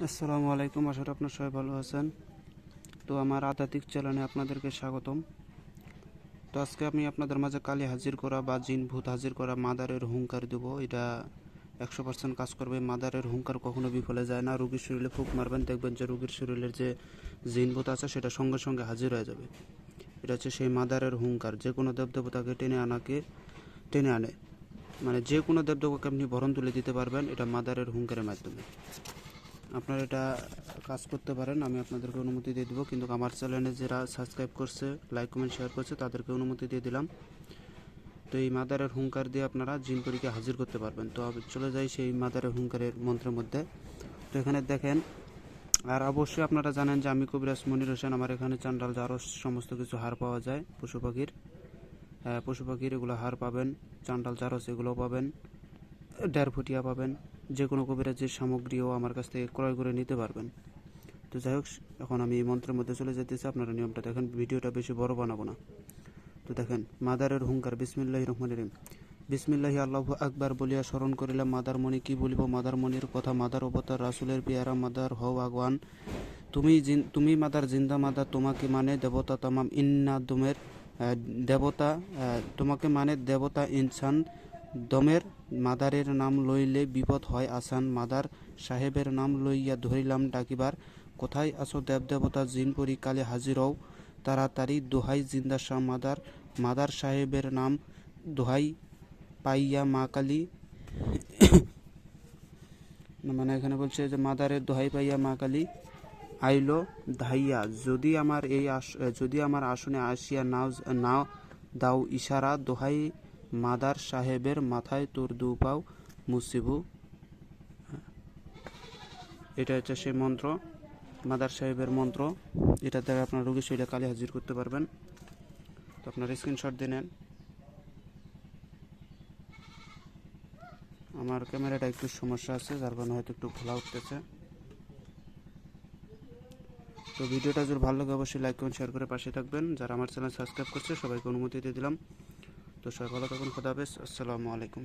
আসসালামু আলাইকুম, আশা করি আপনার সবাই ভালো আছেন। তো আমার আধ্যাত্মিক চ্যানেলে আপনাদেরকে স্বাগতম। তো আজকে আমি আপনাদের মাঝে কালী হাজির করা বা জিন ভূত হাজির করা মাদারের হুঙ্কার দেব। এটা 100% কাজ করবে। মাদারের হুঙ্কার কখনো বিফলে যায় না। রুগীর শরীরে ফুঁক মারবেন, দেখবেন যে রুগীর শরীরের যে জিন ভূত আছে সেটা সঙ্গে সঙ্গে হাজির হয়ে যাবে। এটা হচ্ছে সেই মাদারের হুঙ্কার। যে কোনো দেবদেবতাকে টেনে আনে, মানে যে কোনো দেবদেবতাকে আপনি বরণ তুলে দিতে পারবেন এটা মাদারের হুঙ্কারের মাধ্যমে। আপনারা এটা কাজ করতে পারেন, আমি আপনাদেরকে অনুমতি দিয়ে দেবো। কিন্তু আমার চ্যানেলে যারা সাবস্ক্রাইব করছে, লাইক কমেন্ট শেয়ার করছে, তাদেরকে অনুমতি দিয়ে দিলাম। তো এই মাদারের হুঙ্কার দিয়ে আপনারা জিনপরিকে হাজির করতে পারবেন। তো চলে যাই সেই মাদারের হুঙ্কারের মন্ত্রের মধ্যে। তো এখানে দেখেন, আর অবশ্যই আপনারা জানেন যে আমি কবিরাজ মনির হোসেন। আমার এখানে চান্ডাল জারস সমস্ত কিছু হার পাওয়া যায় পশু পাখির এগুলো হার পাবেন, চান্ডাল জারস এগুলোও পাবেন, 1.5 ফুটিয়া পাবেন। যে কোনো কবিরাজের সামগ্রীও আমার কাছ থেকে ক্রয় করে নিতে পারবেন। তো যাই হোক, এখন আমি এই মন্ত্রের মধ্যে চলে যেতেছি। আপনারা নিয়মটা দেখেন, ভিডিওটা বেশি বড় বানাবো না। তো দেখেন, মাদারের হুঙ্কার। বিসমিল্লাহির রহমানির রহিম। বিসমিল্লাহি আল্লাহু আকবার বলিয়া স্মরণ করিলাম মাদারমণি। কি বলিব মাদারমণির কথা, মাদার অবতার রাসুলের পিয়ারা মাদার হও আগওয়ান। তুমি মাদার জিন্দা মাদার, তোমাকে মানে দেবতা তামাম ইন্না দমের দেবতা, তোমাকে মানে দেবতা ইনসান দমের। মাদারের নাম লইলে বিপদ হয় আসান। মাদার সাহেবের নাম লইয়া ধরিলাম ডাকিবার। কোথায় আসো দেবদেবতা জিন পরি কালে হাজির হও তাড়াতাড়ি। দোহাই জিন্দা শাহ মাদার, মাদার সাহেবের নাম দোহাই পাইয়া মা কালী। মানে এখানে বলছে যে মাদারের দোহাই পাইয়া মা কালী আইলো ধাইয়া। যদি আমার আসনে আসিয়া নাও দাও ইশারা। দোহাই মাদার সাহেবের মাথায় তোর দু পাও মুসিবু। এটা হচ্ছে সেই মন্ত্র, মাদার সাহেবের মন্ত্র। এটা দ্বারা আপনার রোগীর শরীরে কালী হাজির করতে পারবেন। তো আপনার স্ক্রিনশট দিয়ে নেন। আমার ক্যামেরাটা একটু সমস্যা আছে, যার কারণে হয়তো একটু খোলা উঠতেছে। তো ভিডিওটা যদি ভালো লাগে অবশ্যই লাইক কমেন্ট শেয়ার করে পাশে থাকবেন। যারা আমার চ্যানেল সাবস্ক্রাইব করছে সবাইকে অনুমতি দিয়ে দিলাম। তো সবাই ভালো থাকুন, খোদা হাফেজ, আসসালামু আলাইকুম।